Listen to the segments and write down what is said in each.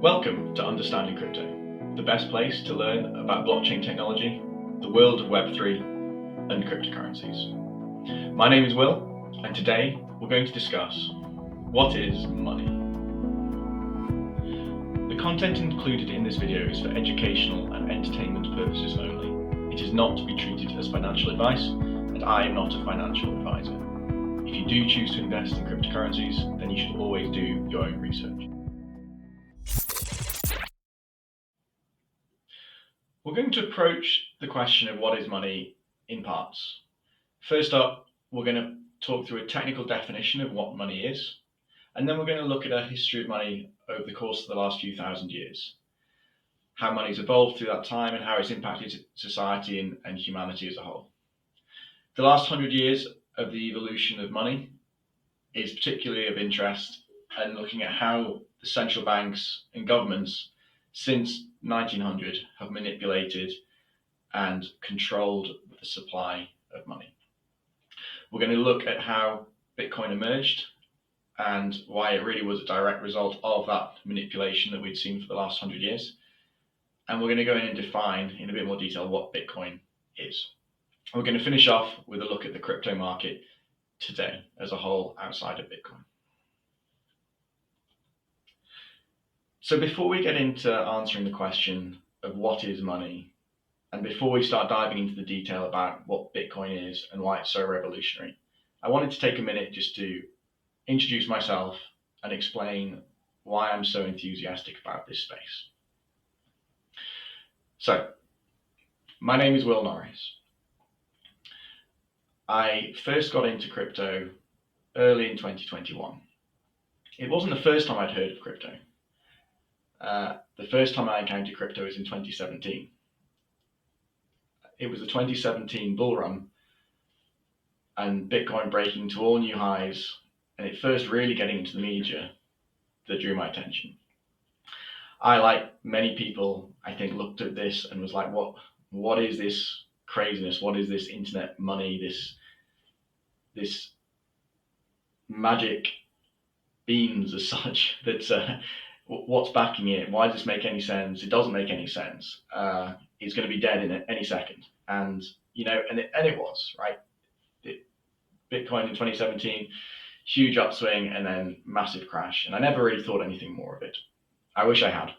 Welcome to Understanding Crypto, the best place to learn about blockchain technology, the world of Web3, and cryptocurrencies. My name is Will, and today we're going to discuss what is money. The content included in this video is for educational and entertainment purposes only. It is not to be treated as financial advice, and I am not a financial advisor. If you do choose to invest in cryptocurrencies, then you should always do your own research. We're going to approach the question of what is money in parts. First up, we're going to talk through a technical definition of what money is, and then we're going to look at a history of money over the course of the last few thousand years, how money's evolved through that time and how it's impacted society and humanity as a whole. The last 100 years of the evolution of money is particularly of interest, and looking at how the central banks and governments since 1900 have manipulated and controlled the supply of money. We're going to look at how Bitcoin emerged and why it really was a direct result of that manipulation that we'd seen for the last 100 years. And we're going to go in and define in a bit more detail what Bitcoin is. We're going to finish off with a look at the crypto market today as a whole outside of Bitcoin. So before we get into answering the question of what is money, and before we start diving into the detail about what Bitcoin is and why it's so revolutionary, I wanted to take a minute just to introduce myself and explain why I'm so enthusiastic about this space. So, my name is Will Norris. I first got into crypto early in 2021. It wasn't the first time I'd heard of crypto. The first time I encountered crypto was in 2017. It was the 2017 bull run and Bitcoin breaking to all new highs, and it first really getting into the media that drew my attention. I, like many people, I think, looked at this and was like, what is this craziness? What is this internet money, this magic beans as such? That's what's backing it? Why does this make any sense? It doesn't make any sense. It's going to be dead in any second. And it was, right? Bitcoin in 2017, huge upswing and then massive crash. And I never really thought anything more of it. I wish I had.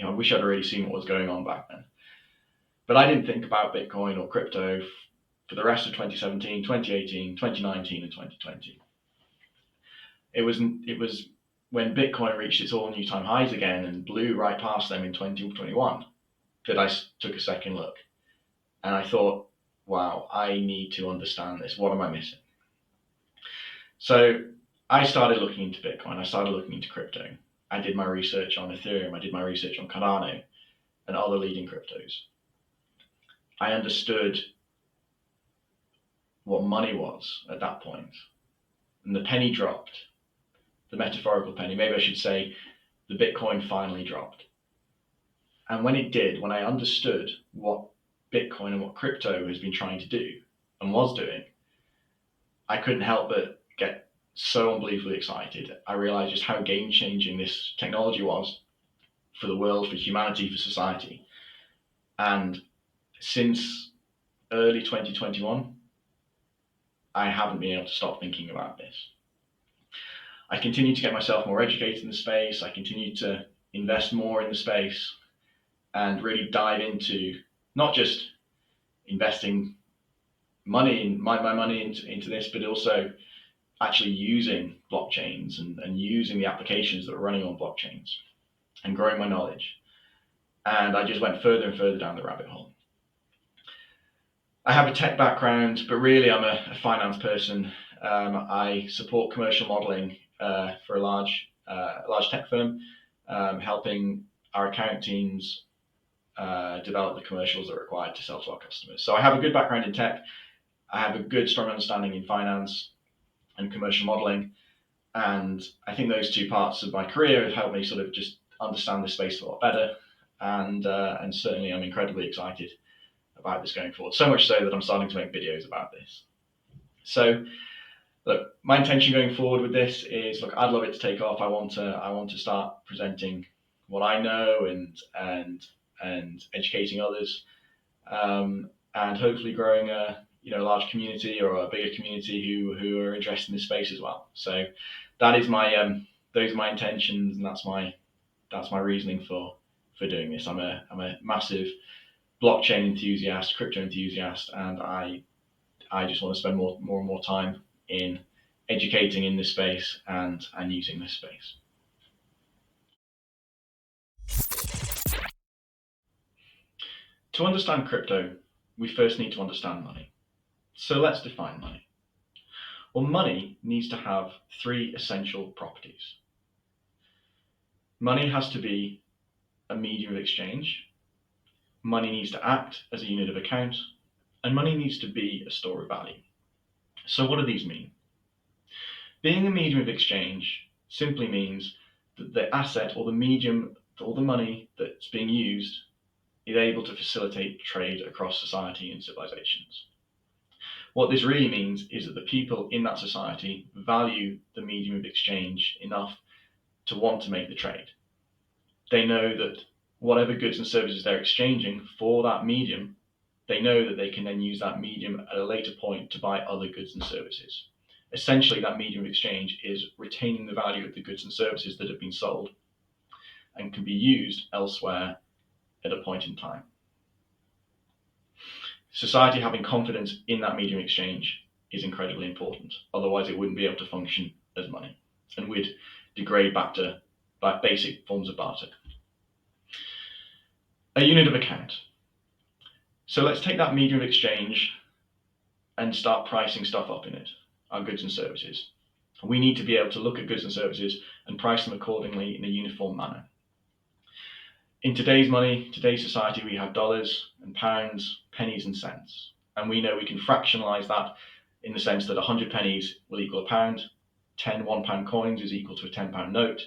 I wish I'd already seen what was going on back then. But I didn't think about Bitcoin or crypto for the rest of 2017, 2018, 2019, and 2020. It was when Bitcoin reached its all new time highs again and blew right past them in 2021 that I took a second look. And I thought, wow, I need to understand this. What am I missing? So I started looking into Bitcoin. I started looking into crypto. I did my research on Ethereum. I did my research on Cardano and other leading cryptos. I understood what money was at that point. And the penny dropped, the metaphorical penny. Maybe I should say the Bitcoin finally dropped. And when it did, when I understood what Bitcoin and what crypto has been trying to do and was doing, I couldn't help but get so unbelievably excited. I realized just how game-changing this technology was for the world, for humanity, for society. And since early 2021, I haven't been able to stop thinking about this. I continue to get myself more educated in the space. I continue to invest more in the space and really dive into not just investing money in my money into this, but also actually using blockchains and using the applications that are running on blockchains and growing my knowledge. And I just went further and further down the rabbit hole. I have a tech background, but really I'm a finance person. I support commercial modeling for a large tech firm, helping our account teams develop the commercials that are required to sell to our customers. So I have a good background in tech. I have a good, strong understanding in finance and commercial modeling. And I think those two parts of my career have helped me sort of just understand this space a lot better. And certainly I'm incredibly excited about this going forward. So much so that I'm starting to make videos about this. So look, my intention going forward with this is, look, I'd love it to take off. I want to start presenting what I know and educating others, and hopefully growing a large community or a bigger community who are interested in this space as well. So that is my those are my intentions, and that's my reasoning for doing this. I'm a massive blockchain enthusiast, crypto enthusiast, and I just want to spend more and more time in educating in this space and using this space. To understand crypto, we first need to understand money. So let's define money. Well, money needs to have three essential properties. Money has to be a medium of exchange, money needs to act as a unit of account, and money needs to be a store of value. So what do these mean? Being a medium of exchange simply means that the asset or the medium or the money that's being used is able to facilitate trade across society and civilizations. What this really means is that the people in that society value the medium of exchange enough to want to make the trade. They know that whatever goods and services they're exchanging for that medium, they know that they can then use that medium at a later point to buy other goods and services. Essentially, that medium of exchange is retaining the value of the goods and services that have been sold and can be used elsewhere at a point in time. Society having confidence in that medium exchange is incredibly important. Otherwise, it wouldn't be able to function as money and would degrade back to basic forms of barter. A unit of account. So let's take that medium of exchange and start pricing stuff up in it, our goods and services. We need to be able to look at goods and services and price them accordingly in a uniform manner. In today's money, today's society, we have dollars and pounds, pennies and cents. And we know we can fractionalize that in the sense that 100 pennies will equal a pound, 10 £1 coins is equal to a £10 note,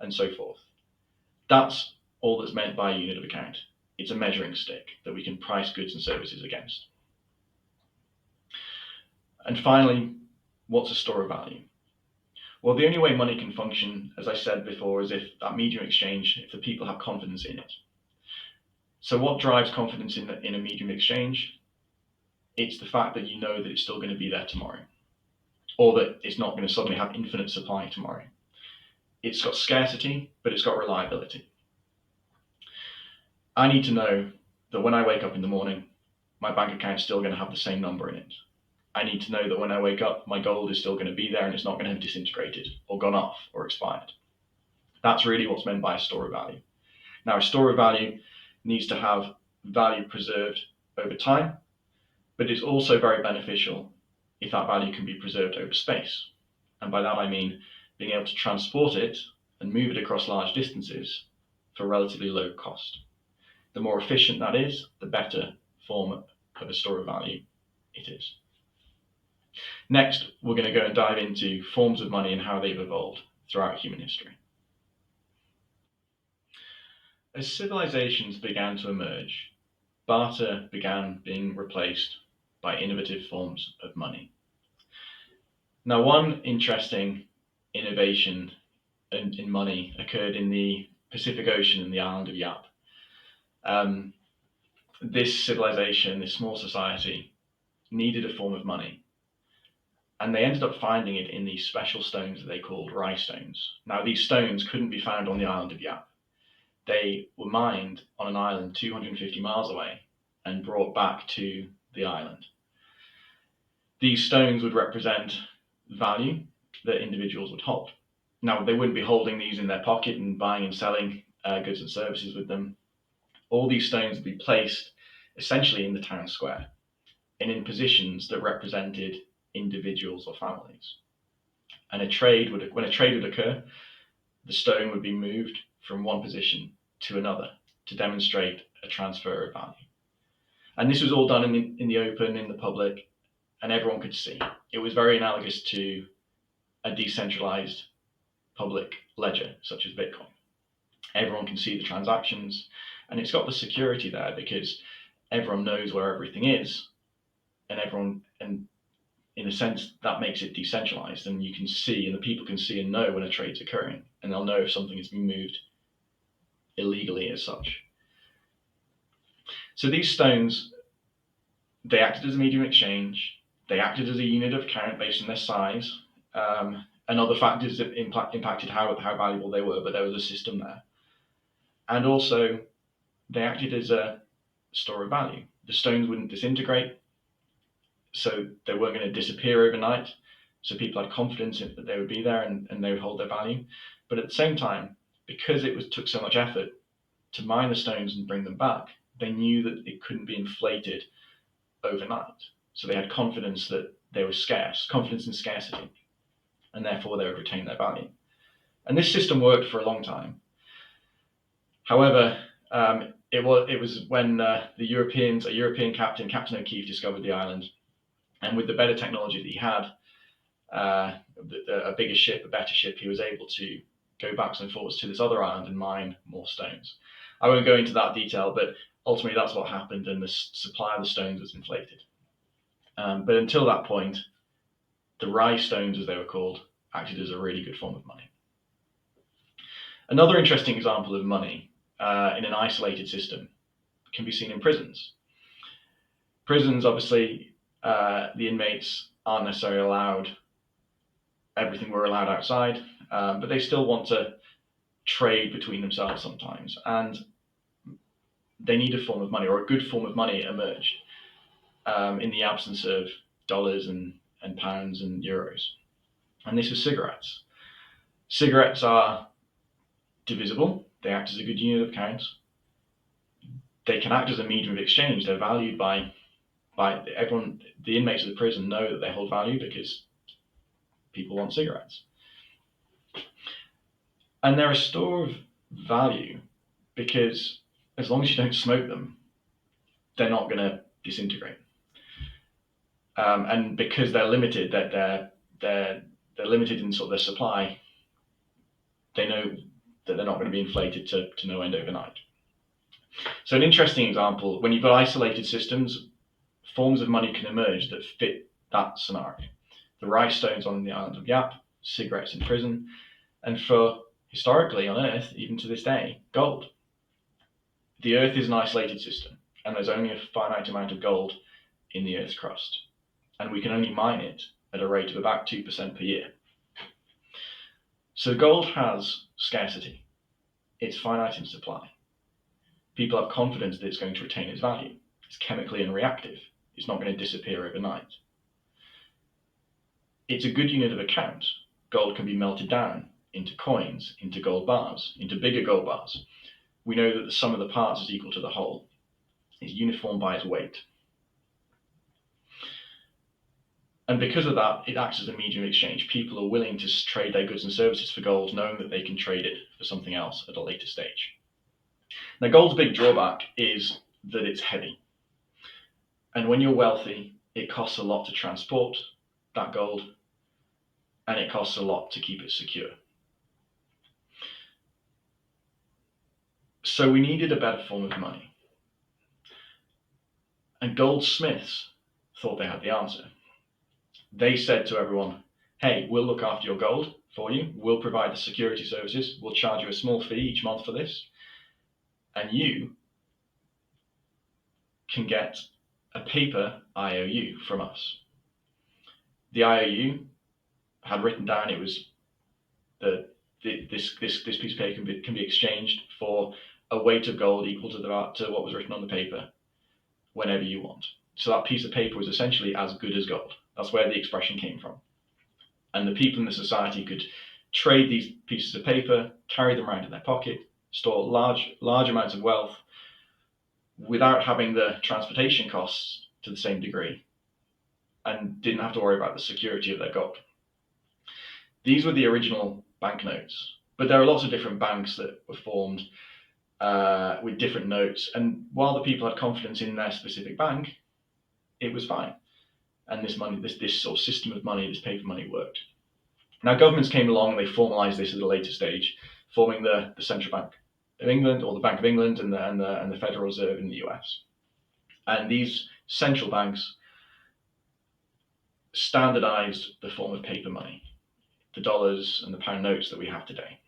and so forth. That's all that's meant by a unit of account. It's a measuring stick that we can price goods and services against. And finally, what's a store of value? Well, the only way money can function, as I said before, is if that medium exchange, if the people have confidence in it. So what drives confidence in a medium exchange? It's the fact that you know that it's still going to be there tomorrow, or that it's not going to suddenly have infinite supply tomorrow. It's got scarcity, but it's got reliability. I need to know that when I wake up in the morning, my bank account's still going to have the same number in it. I need to know that when I wake up, my gold is still going to be there and it's not going to have disintegrated or gone off or expired. That's really what's meant by a store of value. Now, a store of value needs to have value preserved over time, but it's also very beneficial if that value can be preserved over space. And by that I mean being able to transport it and move it across large distances for relatively low cost. The more efficient that is, the better form of a store of value it is. Next, we're going to go and dive into forms of money and how they've evolved throughout human history. As civilizations began to emerge, barter began being replaced by innovative forms of money. Now, one interesting innovation in money occurred in the Pacific Ocean in the island of Yap. This civilization, this small society, needed a form of money. And they ended up finding it in these special stones that they called Rai stones. Now, these stones couldn't be found on the island of Yap. They were mined on an island 250 miles away and brought back to the island. These stones would represent value that individuals would hold. Now, they wouldn't be holding these in their pocket and buying and selling goods and services with them. All these stones would be placed essentially in the town square and in positions that represented individuals or families. And when a trade would occur, the stone would be moved from one position to another to demonstrate a transfer of value. And this was all done in the open, in the public, and everyone could see. It was very analogous to a decentralized public ledger, such as Bitcoin. Everyone can see the transactions, and it's got the security there because everyone knows where everything is, and in a sense, that makes it decentralized, and you can see, and the people can see and know when a trade's occurring, and they'll know if something has been moved illegally as such. So these stones, they acted as a medium of exchange, they acted as a unit of account based on their size, and other factors that impacted how valuable they were, but there was a system there. And also, they acted as a store of value. The stones wouldn't disintegrate, so they weren't going to disappear overnight. So people had confidence in that they would be there and they would hold their value. But at the same time, because took so much effort to mine the stones and bring them back, they knew that it couldn't be inflated overnight. So they had confidence that they were scarce, confidence in scarcity, and therefore they would retain their value. And this system worked for a long time. However, it was when a European captain, Captain O'Keefe, discovered the island, and with the better technology that he had, a bigger ship, a better ship, he was able to go backwards and forwards to this other island and mine more stones. I won't go into that detail, but ultimately that's what happened, and the supply of the stones was inflated. But until that point, the rye stones, as they were called, acted as a really good form of money. Another interesting example of money in an isolated system can be seen in prisons. Prisons, obviously, the inmates aren't necessarily allowed everything we're allowed outside, but they still want to trade between themselves sometimes, and they need a form of money, or a good form of money emerged in the absence of dollars and pounds and euros. And this was cigarettes. Cigarettes are divisible. They act as a good unit of account. They can act as a medium of exchange. They're valued by everyone. The inmates of the prison know that they hold value because people want cigarettes. And they're a store of value because as long as you don't smoke them, they're not going to disintegrate. And because they're limited, that they're limited in sort of their supply, they know that they're not going to be inflated to no end overnight. So an interesting example, when you've got isolated systems, forms of money can emerge that fit that scenario. The rice stones on the island of Yap, cigarettes in prison, and for historically on Earth, even to this day, gold. The Earth is an isolated system, and there's only a finite amount of gold in the Earth's crust, and we can only mine it at a rate of about 2% per year. So gold has scarcity. It's finite in supply. People have confidence that it's going to retain its value. It's chemically unreactive. It's not going to disappear overnight. It's a good unit of account. Gold can be melted down into coins, into gold bars, into bigger gold bars. We know that the sum of the parts is equal to the whole. It's uniform by its weight. And because of that, it acts as a medium of exchange. People are willing to trade their goods and services for gold, knowing that they can trade it for something else at a later stage. Now, gold's big drawback is that it's heavy. And when you're wealthy, it costs a lot to transport that gold, and it costs a lot to keep it secure. So we needed a better form of money. And goldsmiths thought they had the answer. They said to everyone, hey, we'll look after your gold for you. We'll provide the security services. We'll charge you a small fee each month for this. And you can get a paper IOU from us. The IOU had written down it was this piece of paper can be exchanged for a weight of gold equal to what was written on the paper whenever you want. So that piece of paper was essentially as good as gold. That's where the expression came from. And the people in the society could trade these pieces of paper, carry them around in their pocket, store large amounts of wealth without having the transportation costs to the same degree, and didn't have to worry about the security of their gold. These were the original banknotes, but there are lots of different banks that were formed with different notes, and while the people had confidence in their specific bank, it was fine. And this money, this sort of system of money, this paper money worked. Now governments came along and they formalised this at a later stage, forming the Central Bank of England, or the Bank of England, and the Federal Reserve in the US. And these central banks standardized the form of paper money, the dollars and the pound notes that we have today.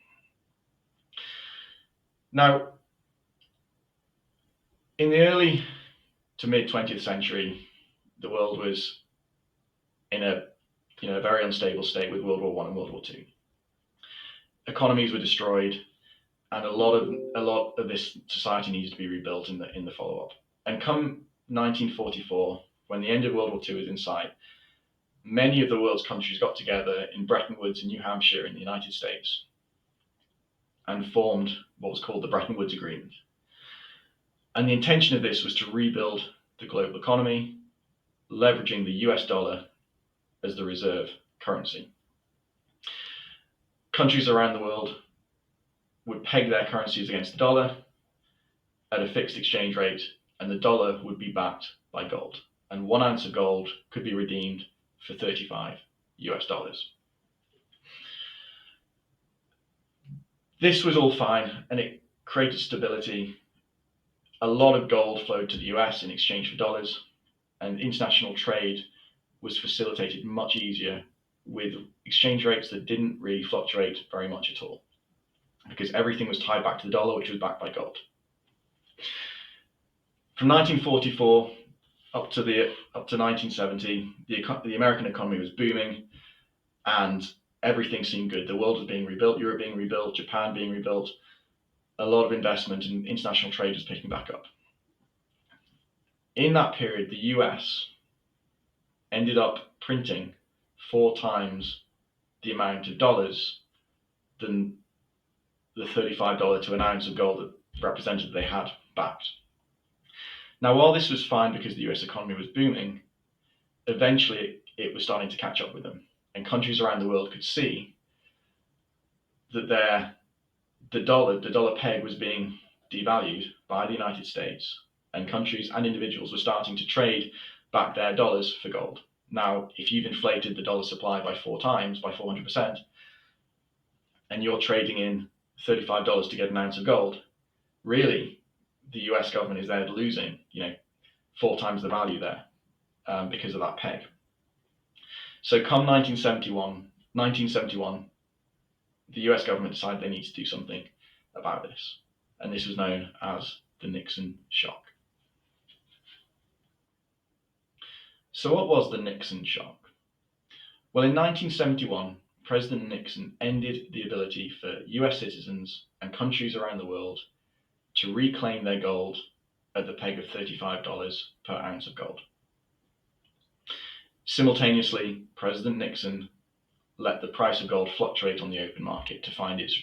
Now, In the early to mid 20th century, the world was in a very unstable state with World War One and World War Two. Economies were destroyed, and a lot of this society needed to be rebuilt in the follow up. And come 1944, when the end of World War Two was in sight, many of the world's countries got together in Bretton Woods in New Hampshire in the United States and formed what was called the Bretton Woods Agreement. And the intention of this was to rebuild the global economy, leveraging the US dollar as the reserve currency. Countries around the world would peg their currencies against the dollar at a fixed exchange rate, and the dollar would be backed by gold. And 1 ounce of gold could be redeemed for 35 US dollars. This was all fine, and it created stability. A lot of gold flowed to the US in exchange for dollars, and international trade was facilitated much easier with exchange rates that didn't really fluctuate very much at all, because everything was tied back to the dollar, which was backed by gold. From 1944 up to 1970, the American economy was booming, and everything seemed good. The world was being rebuilt, Europe being rebuilt, Japan being rebuilt. A lot of investment and international trade was picking back up. In that period, the US ended up printing 4 times the amount of dollars than the $35 to an ounce of gold that represented they had backed. Now, while this was fine because the US economy was booming, eventually it was starting to catch up with them, and countries around the world could see that the dollar peg was being devalued by the United States, and countries and individuals were starting to trade back their dollars for gold. Now, if you've inflated the dollar supply by 4 times, by 400%, and you're trading in $35 to get an ounce of gold, really, the US government is there losing, 4 times the value there because of that peg. So come 1971, the US government decided they need to do something about this. And this was known as the Nixon shock. So what was the Nixon shock? Well, in 1971, President Nixon ended the ability for US citizens and countries around the world to reclaim their gold at the peg of $35 per ounce of gold. Simultaneously, President Nixon let the price of gold fluctuate on the open market to find its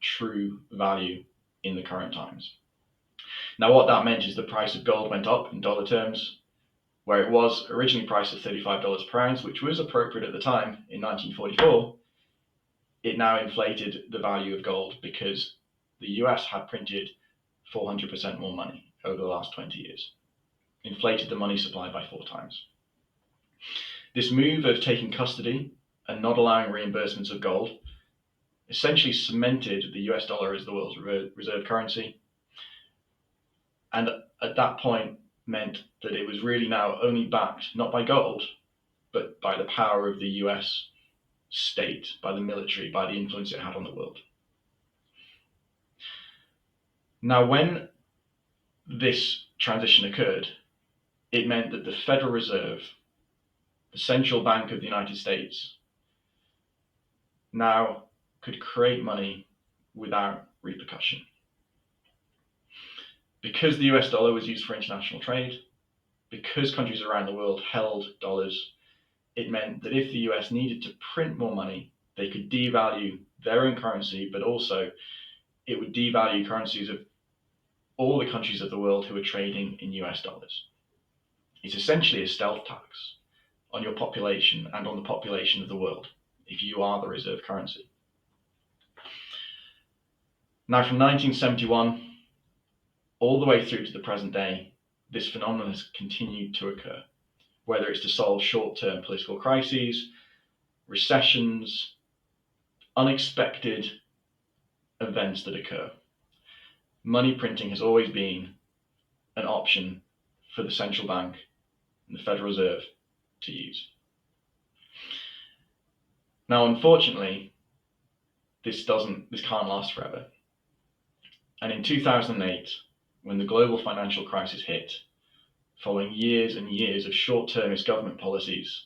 true value in the current times. Now, what that meant is the price of gold went up in dollar terms, where it was originally priced at $35 per ounce, which was appropriate at the time in 1944. It now inflated the value of gold because the US had printed 400% more money over the last 20 years, inflated the money supply by 4 times. This move of taking custody and not allowing reimbursements of gold essentially cemented the US dollar as the world's reserve currency, and at that point meant that it was really now only backed not by gold, but by the power of the US state, by the military, by the influence it had on the world. Now, when this transition occurred, it meant that the Federal Reserve, the central bank of the United States, now could create money without repercussion. Because the US dollar was used for international trade, because countries around the world held dollars, it meant that if the US needed to print more money, they could devalue their own currency, but also it would devalue currencies of all the countries of the world who were trading in US dollars. It's essentially a stealth tax on your population and on the population of the world if you are the reserve currency. Now, from 1971 all the way through to the present day, this phenomenon has continued to occur, whether it's to solve short-term political crises, recessions, unexpected events that occur. Money printing has always been an option for the central bank and the Federal Reserve to use. Now, unfortunately, this can't last forever. And in 2008, when the global financial crisis hit, following years and years of short-termist government policies,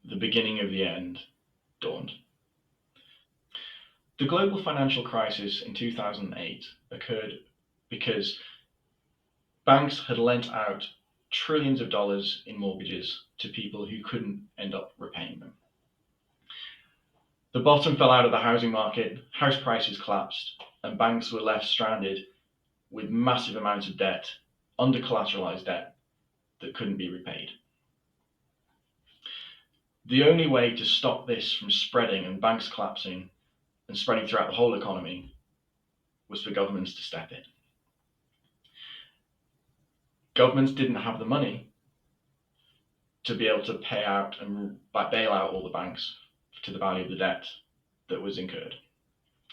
the beginning of the end dawned. The global financial crisis in 2008 occurred because banks had lent out trillions of dollars in mortgages to people who couldn't end up repaying them. The bottom fell out of the housing market, house prices collapsed, and banks were left stranded with massive amounts of debt, under-collateralized debt, that couldn't be repaid. The only way to stop this from spreading and banks collapsing and spreading throughout the whole economy was for governments to step in. Governments didn't have the money to be able to pay out and bail out all the banks to the value of the debt that was incurred.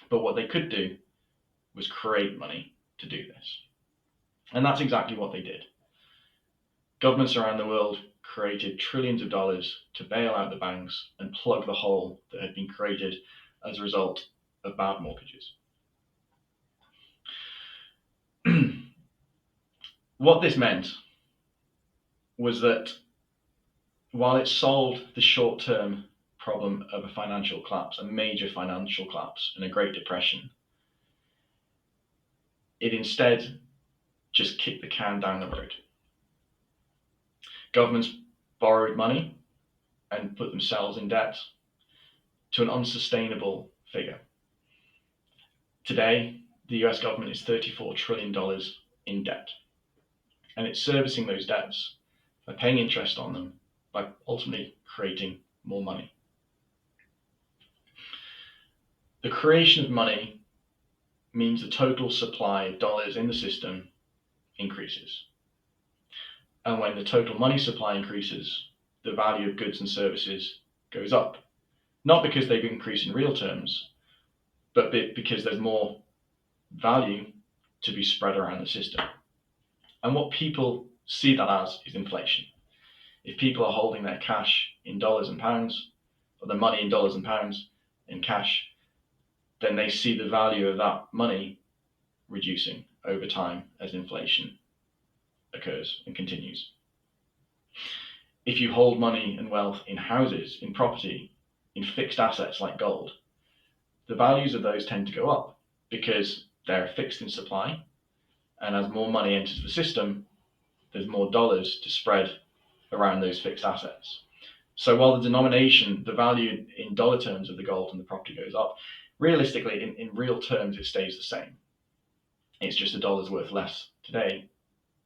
But what they could do was create money to do this. And that's exactly what they did. Governments around the world created trillions of dollars to bail out the banks and plug the hole that had been created as a result of bad mortgages. What this meant was that while it solved the short-term problem of a financial collapse, a major financial collapse and a Great Depression, it instead just kicked the can down the road. Governments borrowed money and put themselves in debt to an unsustainable figure. Today, the US government is $34 trillion in debt, and it's servicing those debts by paying interest on them, by ultimately creating more money. The creation of money means the total supply of dollars in the system increases. And when the total money supply increases, the value of goods and services goes up. Not because they've increased in real terms, but because there's more value to be spread around the system. And what people see that as is inflation. If people are holding their cash in dollars and pounds, or their money in dollars and pounds in cash, then they see the value of that money reducing over time as inflation occurs and continues. If you hold money and wealth in houses, in property, in fixed assets like gold, the values of those tend to go up because they're fixed in supply, and as more money enters the system, there's more dollars to spread around those fixed assets. So while the denomination, the value in dollar terms of the gold and the property goes up, realistically, in real terms, it stays the same. It's just $1 worth less today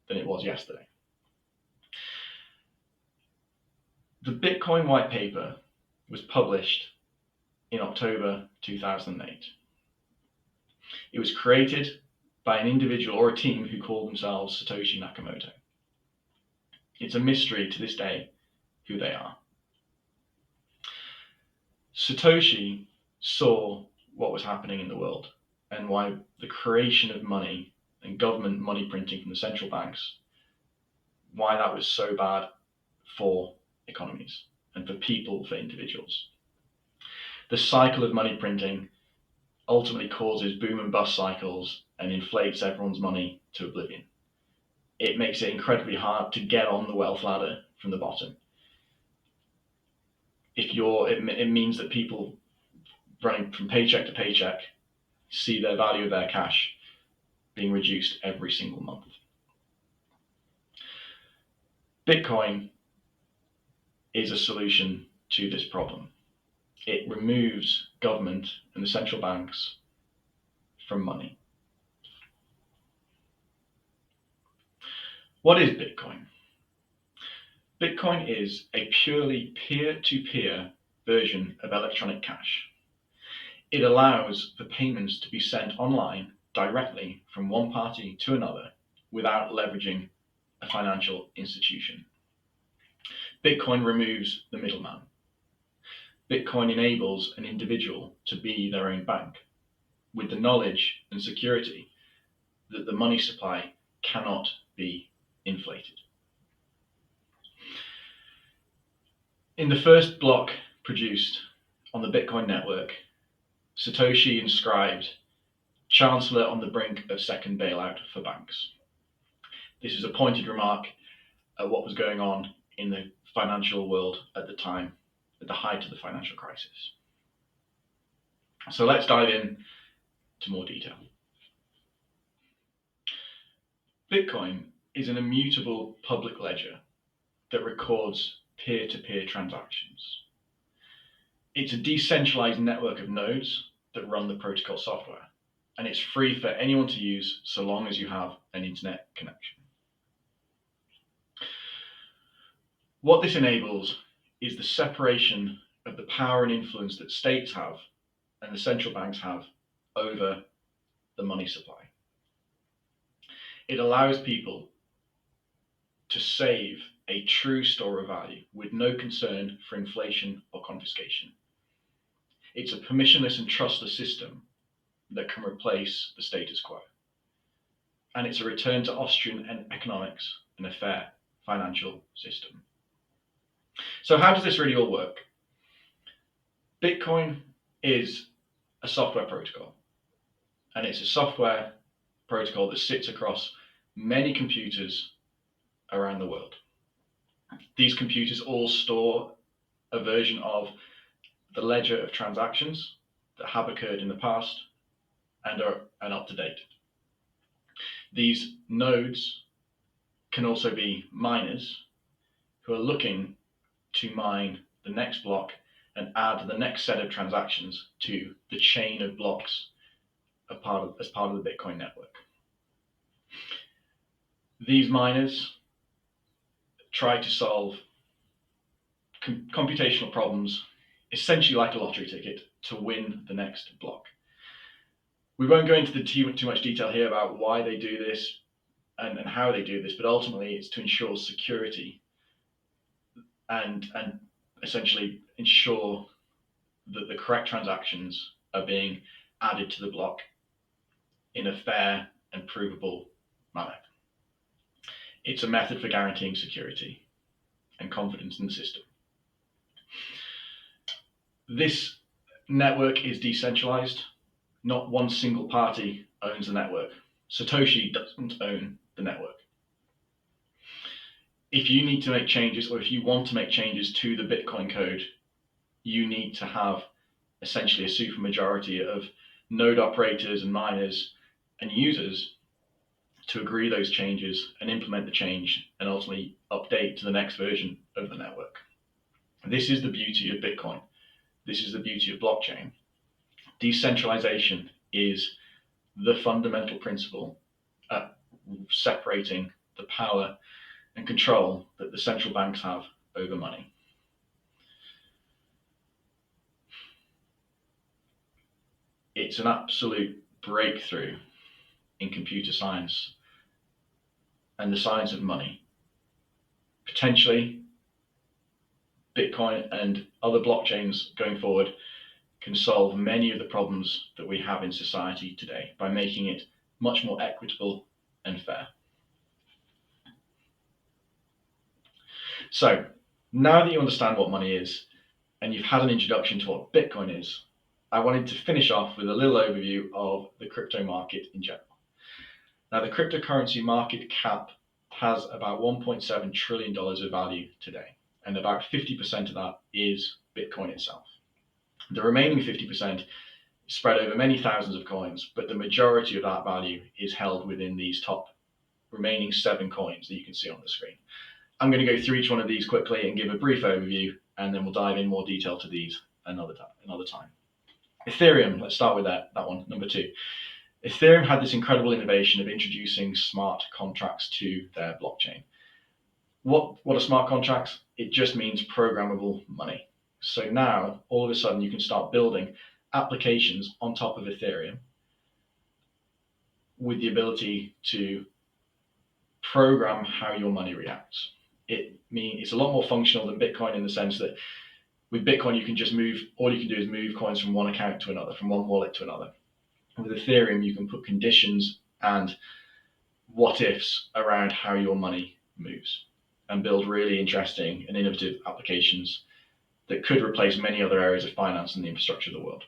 than it was yesterday. The Bitcoin white paper was published in October 2008. It was created by an individual or a team who called themselves Satoshi Nakamoto. It's a mystery to this day who they are. Satoshi saw what was happening in the world and why the creation of money and government money printing from the central banks, why that was so bad for economies and for people, for individuals. The cycle of money printing ultimately causes boom and bust cycles and inflates everyone's money to oblivion. It makes it incredibly hard to get on the wealth ladder from the bottom. It means that people running from paycheck to paycheck see their value of their cash being reduced every single month. Bitcoin is a solution to this problem. It removes government and the central banks from money. What is Bitcoin? Bitcoin is a purely peer-to-peer version of electronic cash. It allows for payments to be sent online directly from one party to another without leveraging a financial institution. Bitcoin removes the middleman. Bitcoin enables an individual to be their own bank with the knowledge and security that the money supply cannot be inflated. In the first block produced on the Bitcoin network, Satoshi inscribed chancellor on the brink of second bailout for banks. This is a pointed remark at what was going on in the financial world at the time, at the height of the financial crisis. So let's dive in to more detail. Bitcoin is an immutable public ledger that records peer-to-peer transactions. It's a decentralized network of nodes that run the protocol software, and it's free for anyone to use so long as you have an internet connection. What this enables is the separation of the power and influence that states have and the central banks have over the money supply. It allows people to save a true store of value with no concern for inflation or confiscation. It's a permissionless and trustless system that can replace the status quo. And it's a return to Austrian economics and a fair financial system. So how does this really all work? Bitcoin is a software protocol, and it's a software protocol that sits across many computers around the world. These computers all store a version of the ledger of transactions that have occurred in the past and are up to date. These nodes can also be miners who are looking to mine the next block and add the next set of transactions to the chain of blocks as part of the Bitcoin network. These miners try to solve computational problems, essentially like a lottery ticket, to win the next block. We won't go into too much detail here about why they do this and how they do this, but ultimately it's to ensure security and essentially ensure that the correct transactions are being added to the block in a fair and provable manner. It's a method for guaranteeing security and confidence in the system. This network is decentralized. Not one single party owns the network. Satoshi doesn't own the network. If you need to make changes, or if you want to make changes to the Bitcoin code, you need to have essentially a supermajority of node operators and miners and users to agree those changes and implement the change and ultimately update to the next version of the network. This is the beauty of Bitcoin. This is the beauty of blockchain. Decentralization is the fundamental principle at separating the power and control that the central banks have over money. It's an absolute breakthrough in computer science and the science of money. Potentially, Bitcoin and other blockchains going forward can solve many of the problems that we have in society today by making it much more equitable and fair. So, now that you understand what money is and you've had an introduction to what Bitcoin is, I wanted to finish off with a little overview of the crypto market in general. Now, the cryptocurrency market cap has about $1.7 trillion of value today, and about 50% of that is Bitcoin itself. The remaining 50% is spread over many thousands of coins, but the majority of that value is held within these top remaining 7 coins that you can see on the screen. I'm going to go through each one of these quickly and give a brief overview, and then we'll dive in more detail to these another time. Ethereum, let's start with that one, number 2. Ethereum had this incredible innovation of introducing smart contracts to their blockchain. What are smart contracts? It just means programmable money. So now, all of a sudden, you can start building applications on top of Ethereum with the ability to program how your money reacts. It's a lot more functional than Bitcoin in the sense that with Bitcoin, you can just all you can do is move coins from one account to another, from one wallet to another. With Ethereum, you can put conditions and what ifs around how your money moves and build really interesting and innovative applications that could replace many other areas of finance and the infrastructure of the world.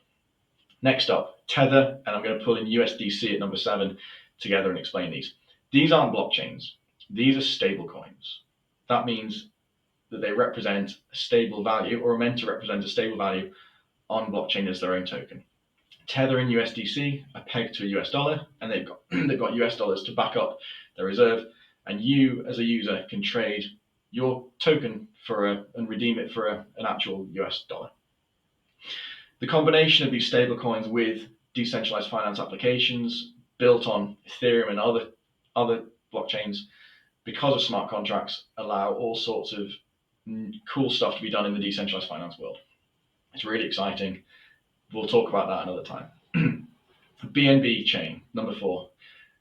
Next up, Tether, and I'm going to pull in USDC at number 7 together and explain these. These aren't blockchains. These are stable coins. That means that they represent a stable value, or are meant to represent a stable value on blockchain as their own token. Tether and USDC are pegged to a US dollar, and they've got US dollars to back up their reserve, and you as a user can trade your token and redeem it for an actual US dollar. The combination of these stable coins with decentralized finance applications built on Ethereum and other blockchains, because of smart contracts, allow all sorts of cool stuff to be done in the decentralized finance world. It's really exciting. We'll talk about that another time. BNB chain, number 4.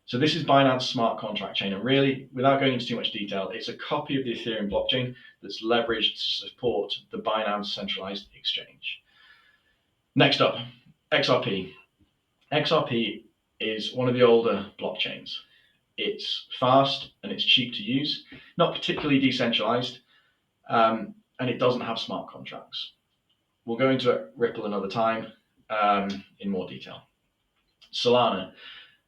So this is Binance Smart Contract Chain, and really, without going into too much detail, it's a copy of the Ethereum blockchain that's leveraged to support the Binance centralized exchange. Next up, XRP. XRP is one of the older blockchains. It's fast and it's cheap to use, not particularly decentralized, and it doesn't have smart contracts. We'll go into Ripple another time in more detail. Solana.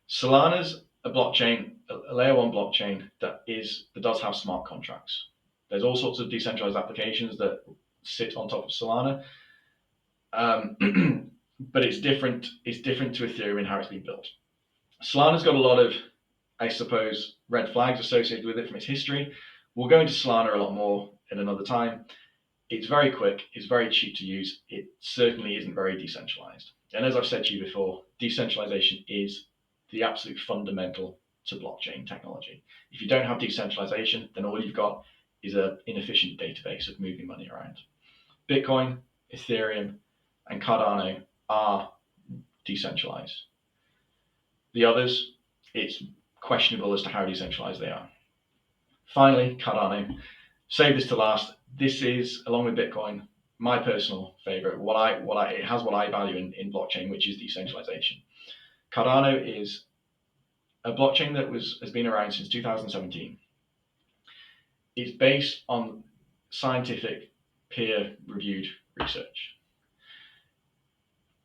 Solana's a blockchain, a layer 1 blockchain that does have smart contracts. There's all sorts of decentralized applications that sit on top of Solana, but it's different. It's different to Ethereum in how it's been built. Solana's got a lot of, I suppose, red flags associated with it from its history. We'll go into Solana a lot more at another time. It's very quick, it's very cheap to use. It certainly isn't very decentralized. And as I've said to you before, decentralization is the absolute fundamental to blockchain technology. If you don't have decentralization, then all you've got is an inefficient database of moving money around. Bitcoin, Ethereum, and Cardano are decentralized. The others, it's questionable as to how decentralized they are. Finally, Cardano. Save this to last. This is, along with Bitcoin, my personal favorite. It has what I value in blockchain, which is decentralization. Cardano is a blockchain that has been around since 2017. It's based on scientific, peer-reviewed research.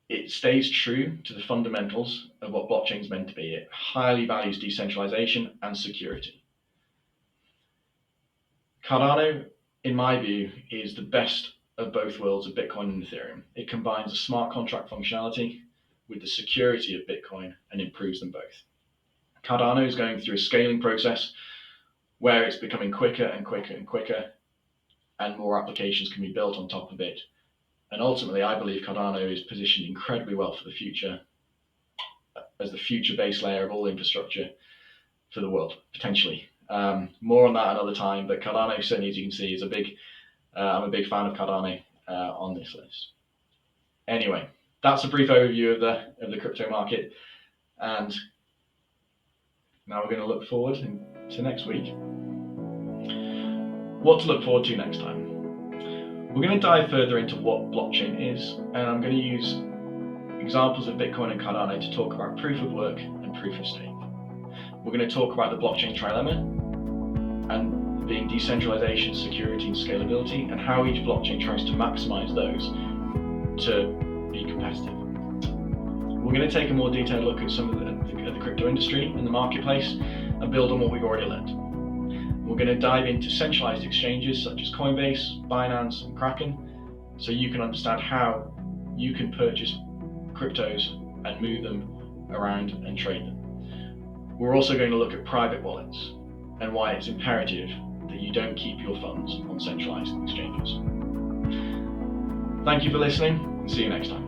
It stays true to the fundamentals of what blockchain is meant to be. It highly values decentralization and security. Cardano, in my view, is the best of both worlds of Bitcoin and Ethereum. It combines the smart contract functionality with the security of Bitcoin and improves them both. Cardano is going through a scaling process where it's becoming quicker and quicker and quicker, and more applications can be built on top of it. And ultimately, I believe Cardano is positioned incredibly well for the future, as the future base layer of all infrastructure for the world, potentially. More on that another time, but Cardano, certainly, as you can see, is I'm a big fan of Cardano on this list. Anyway, that's a brief overview of the crypto market, and now we're going to look forward to next week. What to look forward to next time? We're going to dive further into what blockchain is, and I'm going to use examples of Bitcoin and Cardano to talk about proof of work and proof of stake. We're going to talk about the blockchain trilemma, and being decentralization, security, and scalability, and how each blockchain tries to maximize those to be competitive. We're going to take a more detailed look at some of the crypto industry and the marketplace and build on what we've already learned. We're going to dive into centralized exchanges such as Coinbase, Binance, and Kraken, so you can understand how you can purchase cryptos and move them around and trade them. We're also going to look at private wallets and why it's imperative that you don't keep your funds on centralized exchanges. Thank you for listening, and see you next time.